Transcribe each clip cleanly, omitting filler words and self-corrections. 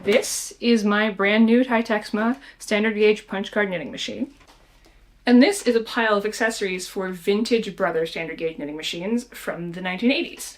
This is my brand new Taitexma standard gauge punch card knitting machine. And this is a pile of accessories for vintage Brother standard gauge knitting machines from the 1980s.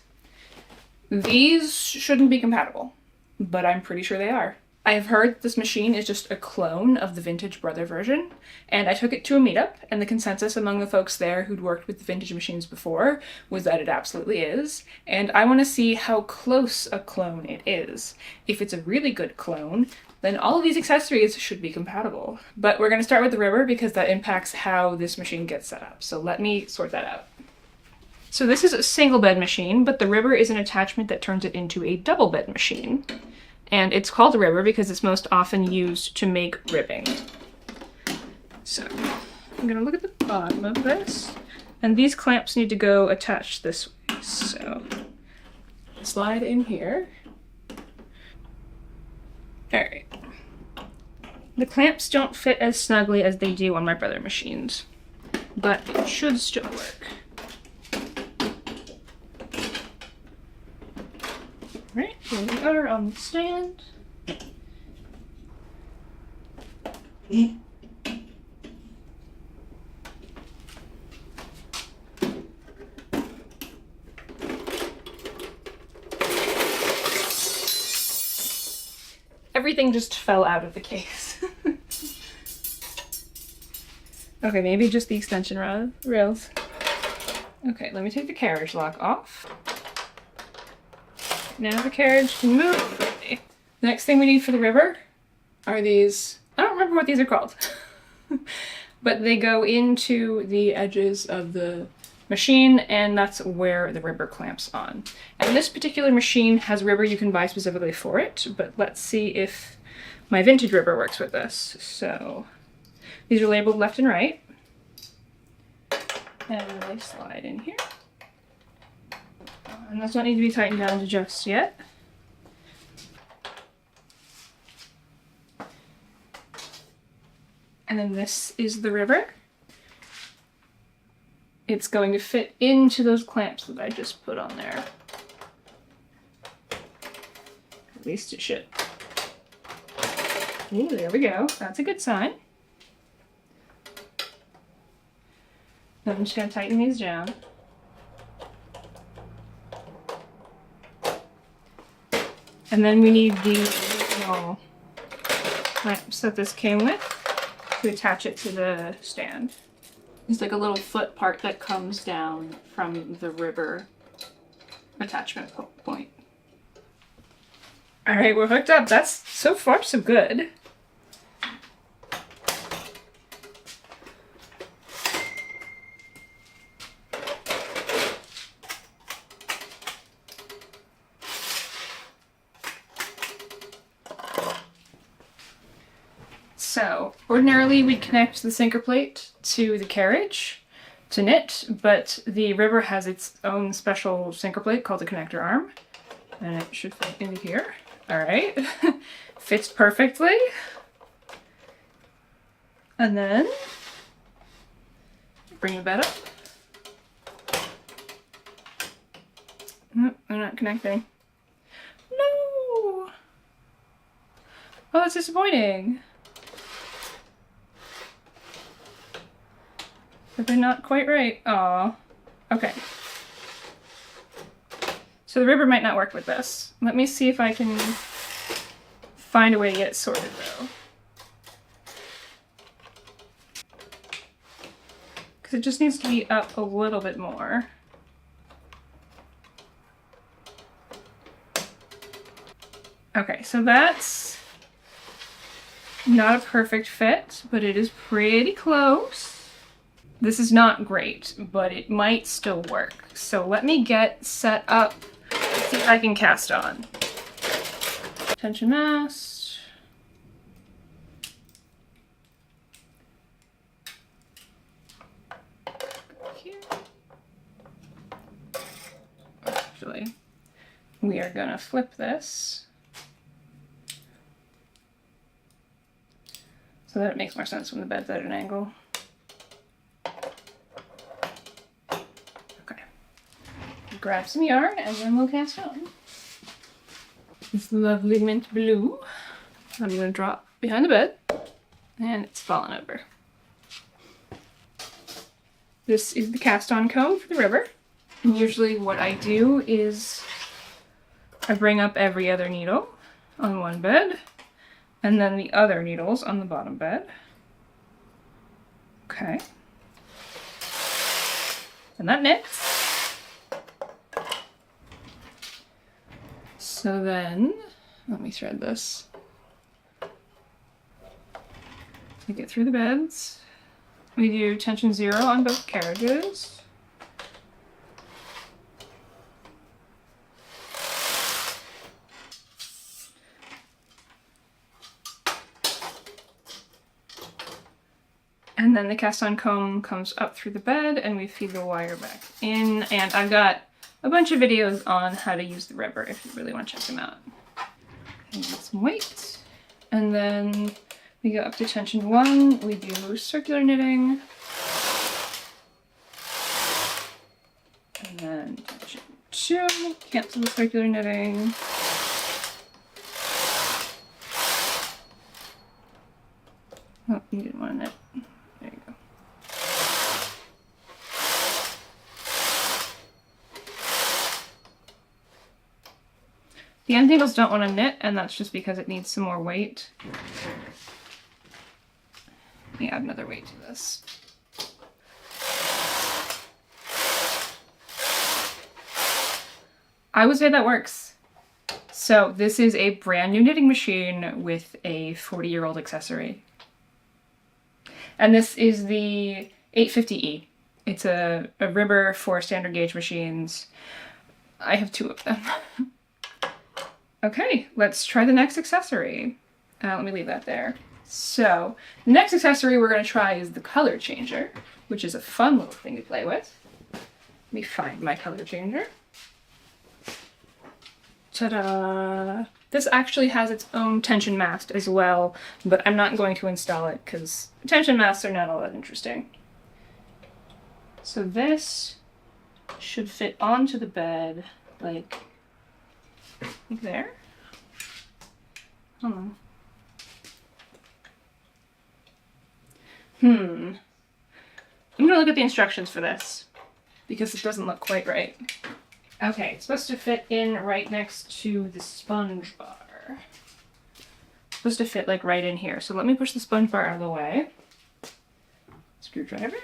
These shouldn't be compatible, but I'm pretty sure they are. I have heard this machine is just a clone of the vintage Brother version, and I took it to a meetup, and the consensus among the folks there who'd worked with the vintage machines before was that it absolutely is, and I want to see how close a clone it is. If it's a really good clone, then all of these accessories should be compatible. But we're going to start with the ribber because that impacts how this machine gets set up, so let me sort that out. So this is a single bed machine, but the ribber is an attachment that turns it into a double bed machine. And it's called a ribber because it's most often used to make ribbing. So I'm gonna look at the bottom of this, and these clamps need to go attached this way. So slide in here. All right. The clamps don't fit as snugly as they do on my Brother machines, but it should still work. Right, here we are on the stand. Everything just fell out of the case. Okay, maybe just the extension rails. Okay, let me take the carriage lock off. Now the carriage can move. Okay. The next thing we need for the ribber are these, I don't remember what these are called, but they go into the edges of the machine, and that's where the ribber clamps on. And this particular machine has ribber you can buy specifically for it, but let's see if my vintage ribber works with this. So these are labeled left and right, and they slide in here. And those don't need to be tightened down to just yet. And then this is the ribber. It's going to fit into those clamps that I just put on there. At least it should. Ooh, there we go. That's a good sign. Now I'm just going to tighten these down. And then we need the original clamps that this came with to attach it to the stand. It's like a little foot part that comes down from the ribber attachment point. All right, we're hooked up. That's so far so good. So, ordinarily we'd connect the sinker plate to the carriage to knit, but the ribber has its own special sinker plate called the connector arm, and it should fit into here. All right, fits perfectly. And then, bring the bed up. Nope, I'm not connecting. No! Oh, that's disappointing. But they're not quite right. Aw. Okay. So the ribber might not work with this. Let me see if I can find a way to get it sorted though. Because it just needs to be up a little bit more. Okay, so that's not a perfect fit, but it is pretty close. This is not great, but it might still work. So let me get set up, see if I can cast on. Tension mast. Here. Actually, we are gonna flip this so that it makes more sense when the bed's at an angle. Grab some yarn and then we'll cast on. This lovely mint blue. I'm gonna drop behind the bed, and it's fallen over. This is the cast-on comb for the ribber. And usually what I do is I bring up every other needle on one bed, and then the other needles on the bottom bed. Okay. And that knits. So then, let me thread this. We get through the beds. We do tension 0 on both carriages. And then the cast-on comb comes up through the bed and we feed the wire back in. And I've got a bunch of videos on how to use the ribber if you really want to check them out. And get some weight. And then we go up to tension 1, we do circular knitting. And then tension 2, cancel the circular knitting. Oh, you didn't want to knit. There you go. The end needles don't want to knit, and that's just because it needs some more weight. Let me add another weight to this. I would say that works. So this is a brand new knitting machine with a 40-year-old accessory. And this is the 850E. It's a ribber for standard gauge machines. I have 2 of them. Okay, let's try the next accessory. Let me leave that there. So, the next accessory we're going to try is the color changer, which is a fun little thing to play with. Let me find my color changer. Ta-da! This actually has its own tension mast as well, but I'm not going to install it because tension masts are not all that interesting. So this should fit onto the bed like there. Hold on. I'm gonna look at the instructions for this because it doesn't look quite right. Okay, it's supposed to fit in right next to the sponge bar. It's supposed to fit like right in here. So let me push the sponge bar out of the way. Screwdriver.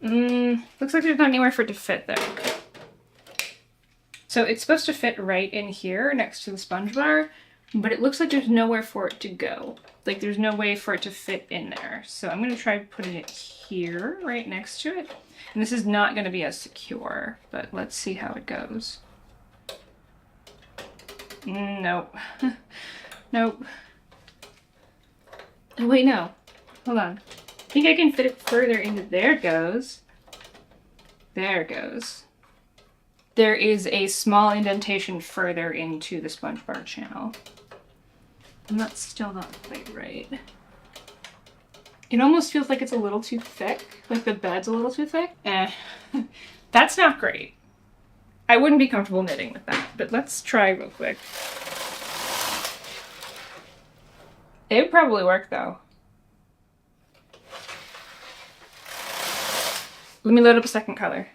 Looks like there's not anywhere for it to fit there. So it's supposed to fit right in here next to the sponge bar, but it looks like there's nowhere for it to go. Like there's no way for it to fit in there. So I'm gonna try putting it here, right next to it. And this is not gonna be as secure, but let's see how it goes. Nope. Nope. Oh wait, no. Hold on. I think I can fit it further into, there it goes. There it goes. There is a small indentation further into the sponge bar channel. And that's still not quite right. It almost feels like it's a little too thick, like the bed's a little too thick. That's not great. I wouldn't be comfortable knitting with that, but let's try real quick. It would probably work though. Let me load up a second color.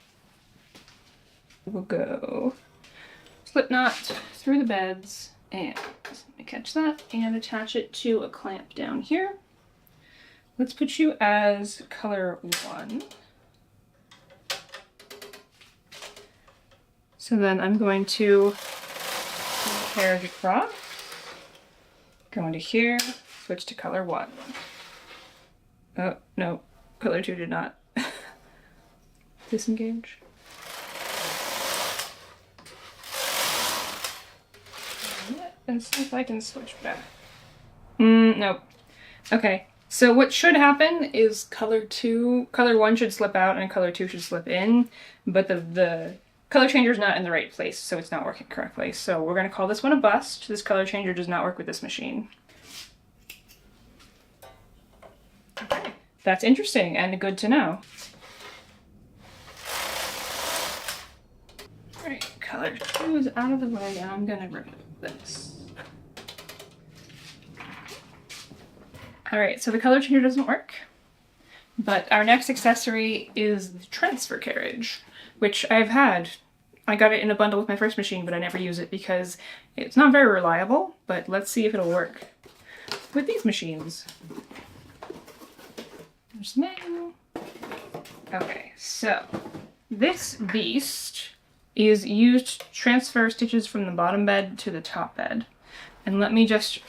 We'll go slip knot through the beds and let me catch that and attach it to a clamp down here. Let's put you as color 1. So then I'm going to carriage across, go into here, switch to color 1. Oh, no, color 2 did not. Disengage. And see if I can switch back. Nope. Okay, so what should happen is color 1 should slip out and color 2 should slip in, but the color changer is not in the right place, so it's not working correctly. So we're going to call this one a bust. This color changer does not work with this machine. Okay, that's interesting and good to know. Alright, color color is out of the way, and I'm gonna remove this. Alright, so the color changer doesn't work, but our next accessory is the transfer carriage, which I've had. I got it in a bundle with my first machine, but I never use it because it's not very reliable, but let's see if it'll work with these machines. There's the manual. Okay, so this beast is used to transfer stitches from the bottom bed to the top bed. And let me just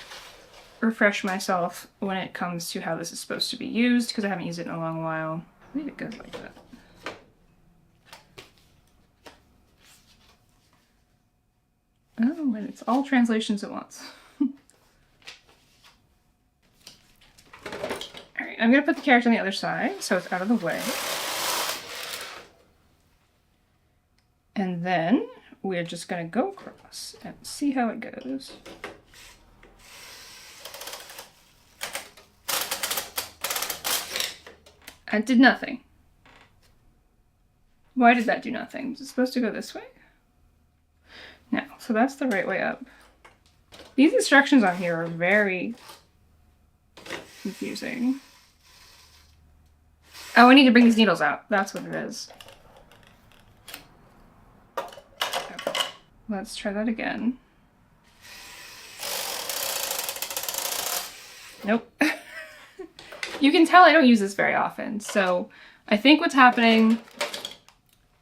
refresh myself when it comes to how this is supposed to be used, because I haven't used it in a long while. I believe it goes like that. Oh, and it's all translations at once. Alright, I'm gonna put the carriage on the other side so it's out of the way. And then we're just gonna go across and see how it goes. It did nothing. Why did that do nothing? Was it supposed to go this way? No, so that's the right way up. These instructions on here are very confusing. Oh, I need to bring these needles out. That's what it is. Okay. Let's try that again. Nope. You can tell I don't use this very often, so I think what's happening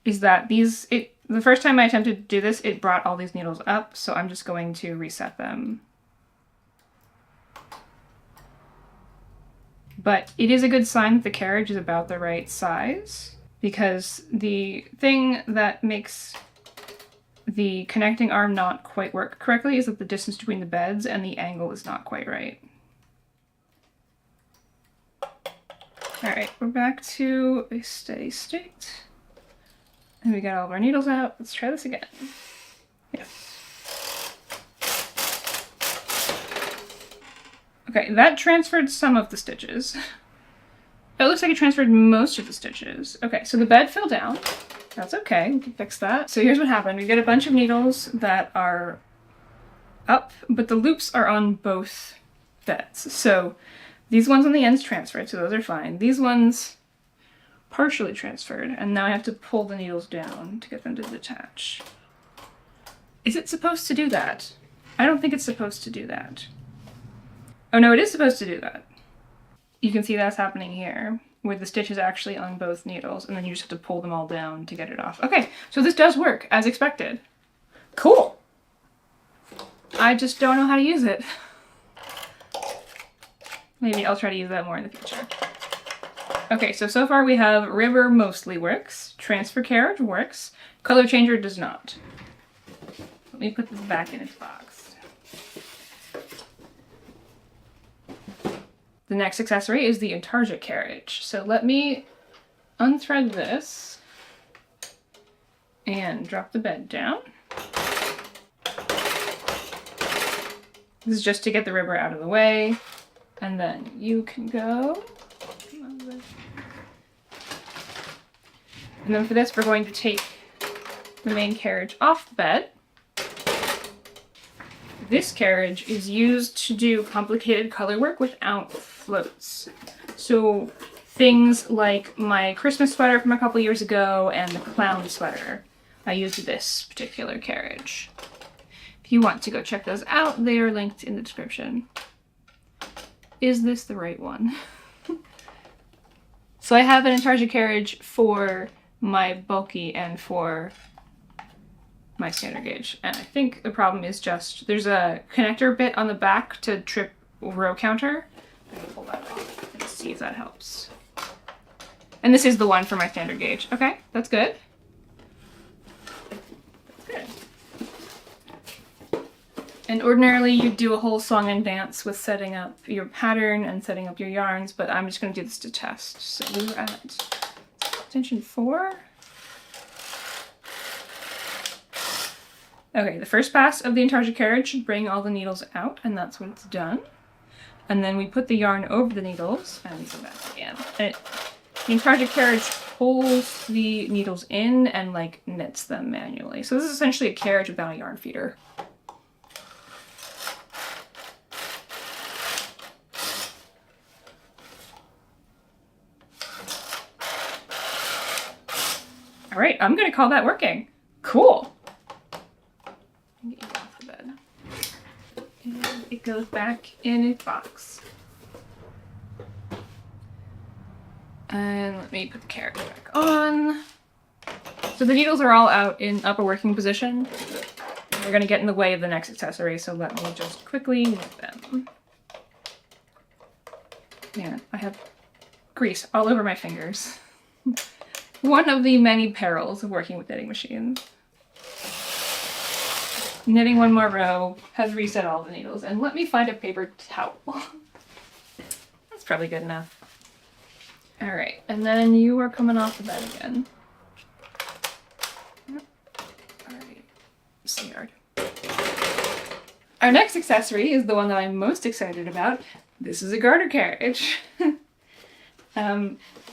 is that the first time I attempted to do this, it brought all these needles up, so I'm just going to reset them. But it is a good sign that the carriage is about the right size, because the thing that makes the connecting arm not quite work correctly is that the distance between the beds and the angle is not quite right. Alright, we're back to a steady state. And we got all of our needles out. Let's try this again. Yes. Okay, that transferred some of the stitches. It looks like it transferred most of the stitches. Okay, so the bed fell down. That's okay, we can fix that. So here's what happened. We get a bunch of needles that are up, but the loops are on both beds. So these ones on the ends transferred, so those are fine. These ones partially transferred, and now I have to pull the needles down to get them to detach. Is it supposed to do that? I don't think it's supposed to do that. Oh no, it is supposed to do that. You can see that's happening here, where the stitch is actually on both needles, and then you just have to pull them all down to get it off. Okay, so this does work, as expected. Cool! I just don't know how to use it. Maybe I'll try to use that more in the future. Okay, so far we have river mostly works, transfer carriage works, color changer does not. Let me put this back in its box. The next accessory is the Intarsia carriage. So let me unthread this and drop the bed down. This is just to get the river out of the way. And then you can go. And then for this, we're going to take the main carriage off the bed. This carriage is used to do complicated color work without floats. So things like my Christmas sweater from a couple years ago and the clown sweater, I used this particular carriage. If you want to go check those out, they are linked in the description. Is this the right one? So I have an Intarsia carriage for my bulky and for my standard gauge. And I think the problem is just there's a connector bit on the back to trip row counter. I'm gonna pull that off and see if that helps. And this is the one for my standard gauge. Okay, that's good. That's good. And ordinarily you'd do a whole song and dance with setting up your pattern and setting up your yarns, but I'm just going to do this to test. So we were at tension 4. Okay, the first pass of the Intarsia carriage should bring all the needles out, and that's when it's done. And then we put the yarn over the needles and go back again. And The Intarsia carriage pulls the needles in and like knits them manually. So this is essentially a carriage without a yarn feeder. All right, I'm gonna call that working. Cool. Get you off the bed. And it goes back in a box. And let me put the carriage back on. So the needles are all out in upper working position. They're gonna get in the way of the next accessory, so let me just quickly knit them. Yeah, I have grease all over my fingers. One of the many perils of working with knitting machines. Knitting one more row has reset all the needles. And let me find a paper towel. That's probably good enough. All right, and then you are coming off the bed again. All right, yard. Our next accessory is the one that I'm most excited about. This is a garter carriage.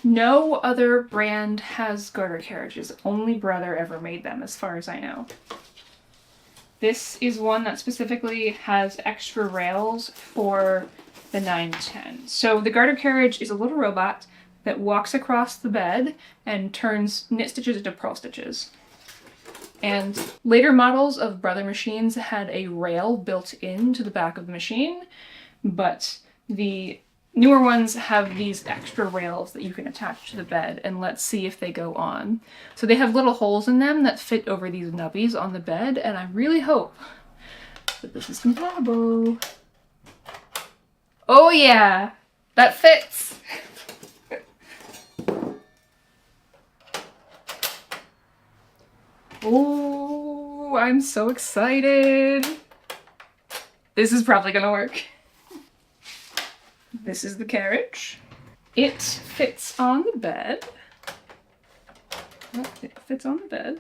No other brand has garter carriages. Only Brother ever made them, as far as I know. This is one that specifically has extra rails for the 910. So the garter carriage is a little robot that walks across the bed and turns knit stitches into purl stitches. And later models of Brother machines had a rail built into the back of the machine, but the newer ones have these extra rails that you can attach to the bed, and let's see if they go on. So they have little holes in them that fit over these nubbies on the bed, and I really hope that this is compatible. Oh yeah, that fits! Oh, I'm so excited! This is probably gonna work. This is the carriage. It fits on the bed. Oh, it fits on the bed.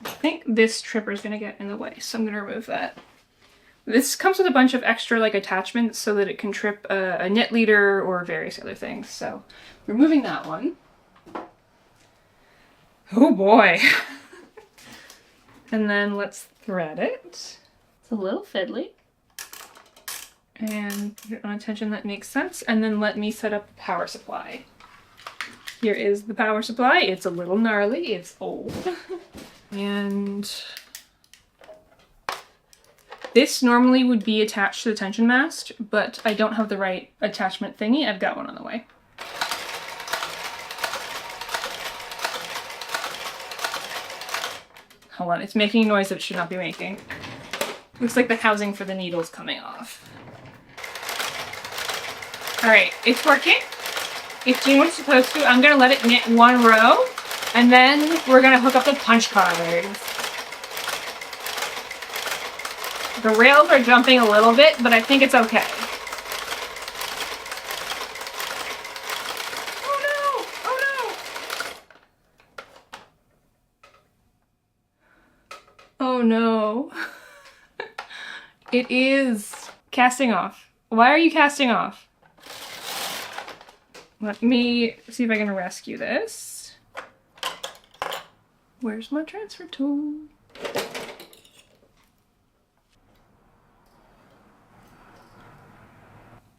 I think this tripper is going to get in the way, so I'm going to remove that. This comes with a bunch of extra like attachments so that it can trip a knit leader or various other things. So removing that one. Oh boy. And then let's thread it. It's a little fiddly. And put it on a tension that makes sense, and then let me set up the power supply. Here is the power supply. It's a little gnarly, it's old. And this normally would be attached to the tension mast, but I don't have the right attachment thingy. I've got one on the way. Hold on, it's making a noise that it should not be making. Looks like the housing for the needle's coming off. All right, it's working. It's doing what it's supposed to. I'm gonna let it knit one row, and then we're gonna hook up the punch cards. The rails are jumping a little bit, but I think it's okay. Oh no! Oh no! Oh no. It is casting off. Why are you casting off? Let me see if I can rescue this. Where's my transfer tool?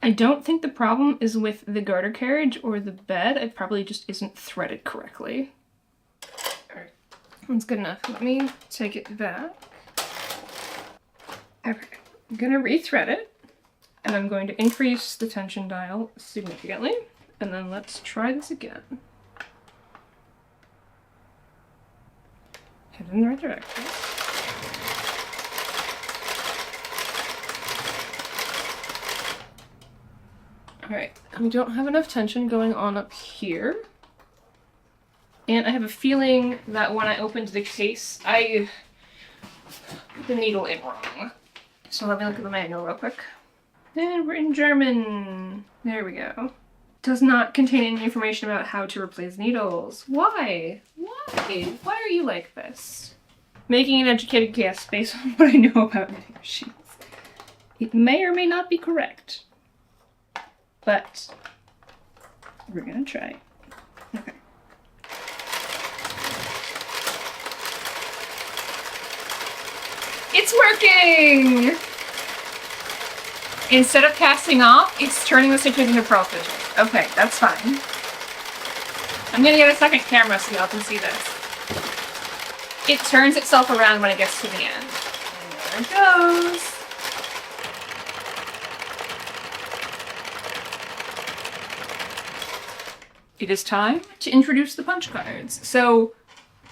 I don't think the problem is with the garter carriage or the bed. It probably just isn't threaded correctly. Alright, that's good enough. Let me take it back. Okay, I'm gonna rethread it, and I'm going to increase the tension dial significantly. And then let's try this again. Head in the right direction. Alright, we don't have enough tension going on up here. And I have a feeling that when I opened the case, I put the needle in wrong. So let me look at the manual real quick. And we're in German. There we go. Does not contain any information about how to replace needles. Why? Why? Why are you like this? Making an educated guess based on what I know about knitting machines. It may or may not be correct. but we're gonna try. Okay. It's working! Instead of casting off, it's turning the stitches into pearl stitches. Okay, that's fine. I'm gonna get a second camera so y'all can see this. It turns itself around when it gets to the end. And there it goes. It is time to introduce the punch cards. So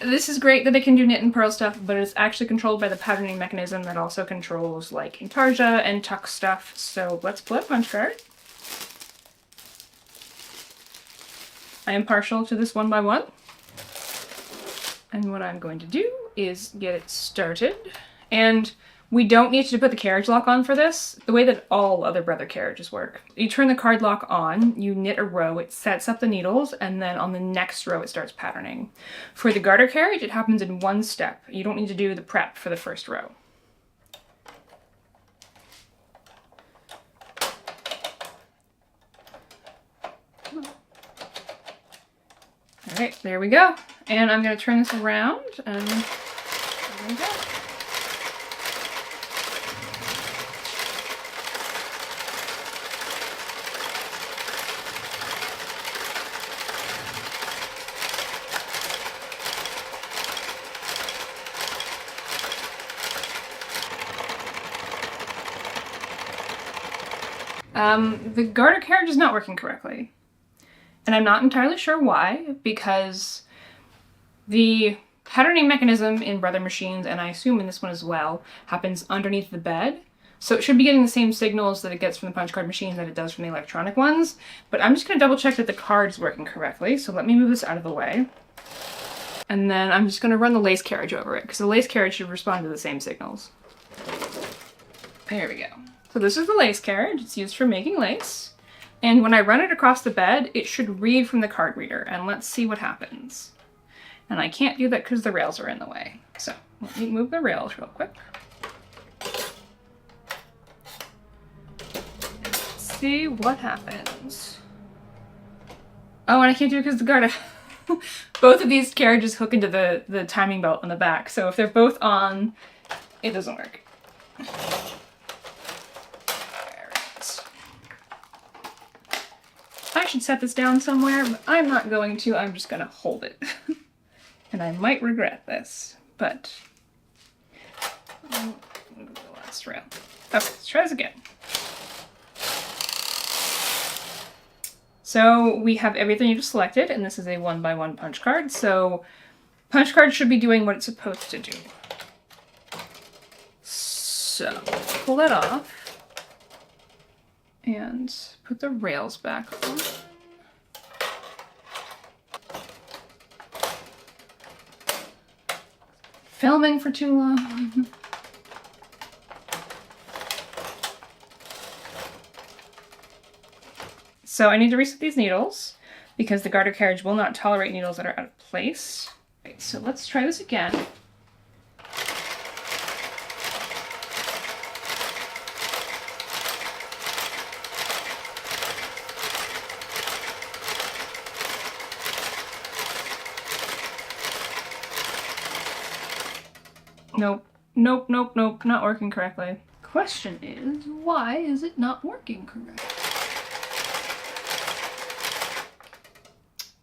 this is great that they can do knit and purl stuff, but it's actually controlled by the patterning mechanism that also controls like Intarsia and tuck stuff. So let's pull out punch card. I am partial to this 1x1. And what I'm going to do is get it started. And we don't need to put the carriage lock on for this, the way that all other brother carriages work. You turn the card lock on, you knit a row, it sets up the needles, and then on the next row it starts patterning. For the garter carriage, it happens in one step. You don't need to do the prep for the first row. Alright, there we go. And I'm going to turn this around, and there we go. The garter carriage is not working correctly. And I'm not entirely sure why, because the patterning mechanism in brother machines, and I assume in this one as well, happens underneath the bed. So it should be getting the same signals that it gets from the punch card machine that it does from the electronic ones. But I'm just going to double check that the card's working correctly. So let me move this out of the way. And then I'm just going to run the lace carriage over it, because the lace carriage should respond to the same signals. There we go. So this is the lace carriage. It's used for making lace. And when I run it across the bed, it should read from the card reader. And let's see what happens. And I can't do that because the rails are in the way. So let me move the rails real quick. Let's see what happens. Oh, and I can't do it because the garter. Both of these carriages hook into the timing belt on the back. So if they're both on, it doesn't work. I should set this down somewhere, but I'm not going to. I'm just going to hold it. And I might regret this, but the last rail. Okay, let's try this again. So we have everything you just selected, and this is a 1x1 punch card. So punch card should be doing what it's supposed to do. So pull that off and put the rails back on. Filming for too long. So I need to reset these needles because the garter carriage will not tolerate needles that are out of place. Right, so let's try this again. Nope, nope, nope, nope, not working correctly. Question is, why is it not working correctly?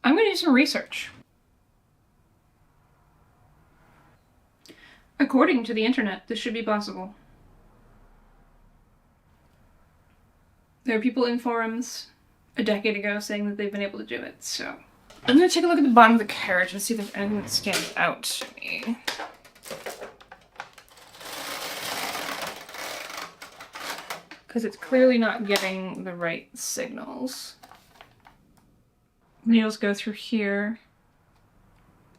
I'm going to do some research. According to the internet, this should be possible. There are people in forums a decade ago saying that they've been able to do it, so I'm going to take a look at the bottom of the carriage and see if there's anything that stands out to me. Because it's clearly not getting the right signals. Needles go through here.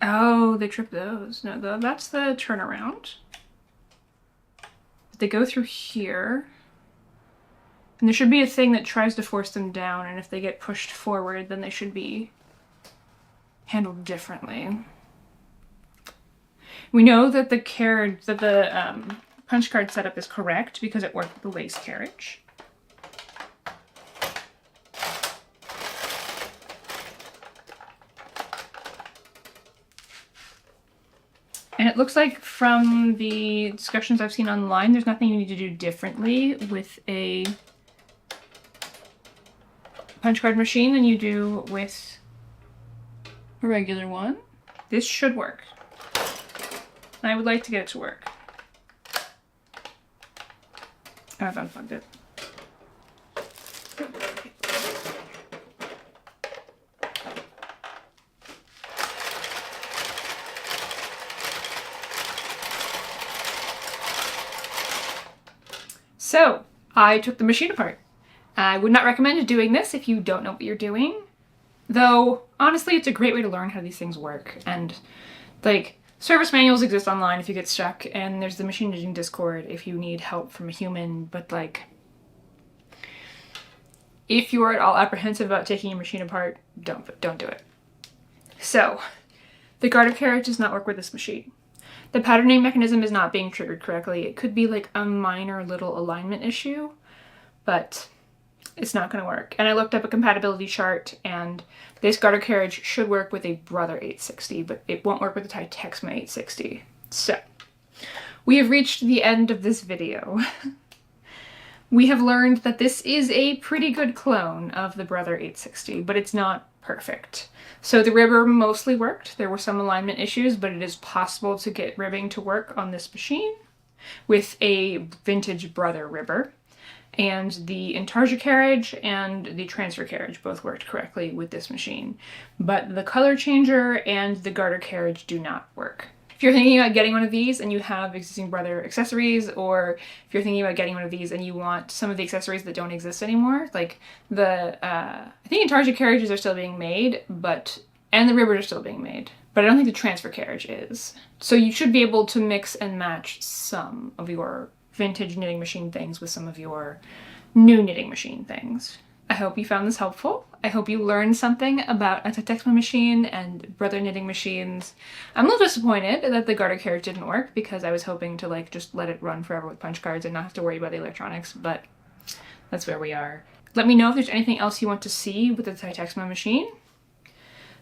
Oh, they trip those. No, that's the turnaround. But they go through here. And there should be a thing that tries to force them down, and if they get pushed forward, then they should be handled differently. We know that the carriage, that the punch card setup is correct because it worked with the lace carriage. And it looks like from the discussions I've seen online, there's nothing you need to do differently with a punch card machine than you do with a regular one. This should work. I would like to get it to work. I've unplugged it. So, I took the machine apart. I would not recommend doing this if you don't know what you're doing. Though, honestly, it's a great way to learn how these things work. And, like, service manuals exist online if you get stuck, and there's the machine knitting Discord if you need help from a human, but, like, if you are at all apprehensive about taking your machine apart, don't do it. So, the Garter carriage does not work with this machine. The patterning mechanism is not being triggered correctly. It could be like a minor little alignment issue, but it's not going to work. And I looked up a compatibility chart, and this Garter carriage should work with a Brother 860, but it won't work with the Taitexma 860. So, we have reached the end of this video. We have learned that this is a pretty good clone of the Brother 860, but it's not perfect. So the ribber mostly worked. There were some alignment issues, but it is possible to get ribbing to work on this machine with a vintage Brother ribber. And the Intarsia carriage and the transfer carriage both worked correctly with this machine. But the color changer and the Garter carriage do not work. If you're thinking about getting one of these and you have existing Brother accessories, or if you're thinking about getting one of these and you want some of the accessories that don't exist anymore, like the, I think Intarsia carriages are still being made, and the ribbers are still being made, but I don't think the transfer carriage is. So you should be able to mix and match some of your vintage knitting machine things with some of your new knitting machine things. I hope you found this helpful. I hope you learned something about a Taitexma machine and Brother knitting machines. I'm a little disappointed that the Garter carriage didn't work because I was hoping to like just let it run forever with punch cards and not have to worry about the electronics, but that's where we are. Let me know if there's anything else you want to see with the Taitexma machine.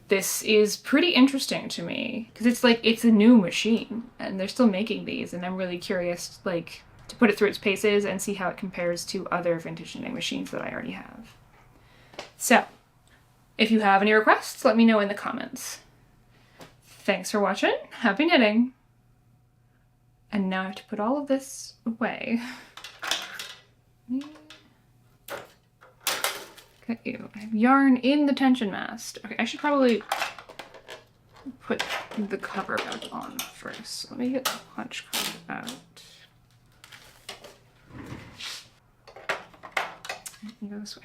This is pretty interesting to me because it's a new machine and they're still making these, and I'm really curious like to put it through its paces and see how it compares to other vintage knitting machines that I already have. So, if you have any requests, let me know in the comments. Thanks for watching, happy knitting! And now I have to put all of this away. Okay, I have yarn in the tension mast. Okay, I should probably put the cover back on first. Let me get the punch card out. Go this way.